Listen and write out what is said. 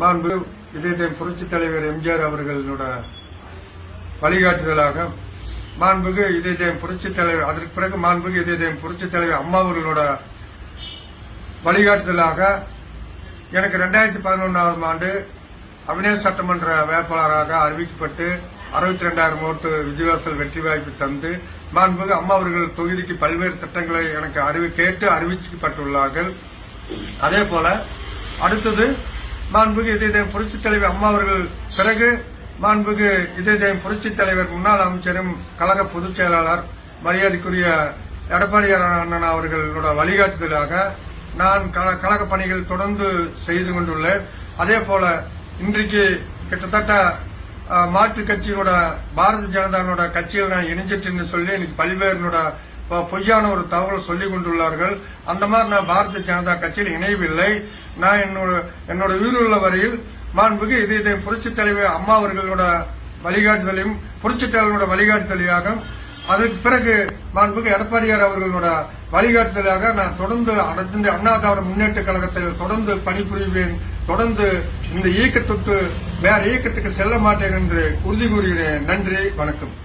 மாண்பு இதய புரட்சித் தலைவர் எம்ஜிஆர் அவர்களோட வழிகாட்டுதலாக மாண்புக்கு இதய புரட்சித் தலைவர், அதற்கு பிறகு மாண்புக்கு இதய புரட்சித் தலைவர் அம்மா அவர்களோட வழிகாட்டுதலாக எனக்கு 2011ஆம் ஆண்டு அவிநாசி சட்டமன்ற வேட்பாளராக அறிவிக்கப்பட்டு 62,000 ஓட்டு விஜயவாசல் வெற்றி வாய்ப்பு தந்து மாண்புக்கு அம்மா அவர்கள் தொகுதிக்கு பல்வேறு திட்டங்களை எனக்கு கேட்டு அறிவிக்கப்பட்டுள்ளார்கள். அதே போல அடுத்தது மாண்புக்கு இதய புரட்சித் தலைவர் அம்மா அவர்கள் பிறகு மாண்புக்கு இதய புரட்சித் தலைவர் முன்னாள் அமைச்சரும் கழக பொதுச் செயலாளர் மரியாதைக்குரிய எடப்பாடியார் அண்ணன் அவர்களோட வழிகாட்டுதலாக நான் கழக பணிகள் தொடர்ந்து செய்து கொண்டுள்ளேன். அதே போல இன்றைக்கு கிட்டத்தட்ட மாற்று கட்சியினோட பாரதிய ஜனதாவோட கட்சியில் நான் இணைஞ்சிட்டு சொல்லி எனக்கு பல்வேறு பொய்யான ஒரு தகவல் சொல்லிக் கொண்டுள்ளார்கள். அந்த மாதிரி நான் பாரதிய ஜனதா கட்சியில் இணையவில்லை. நான் என்னோட உயிருள்ள வரையில் மாண்புக்கு இதய புரட்சித் தலைவர் அம்மா அவர்களோட வழிகாட்டுதலையும் புரட்சித் தலைவரோட வழிகாட்டுதலாக அதற்கு பிறகு மாண்புக்கு எடப்பாடியார் அவர்களோட வழிகாட்டுதலாக நான் தொடர்ந்து அண்ணா திராவிட முன்னேற்ற கழகத்தில் தொடர்ந்து பணிபுரிவேன். தொடர்ந்து இந்த இயக்கத்துக்கு வேற இயக்கத்துக்கு செல்ல மாட்டேன் என்று உறுதி கூறுகிறேன். நன்றி, வணக்கம்.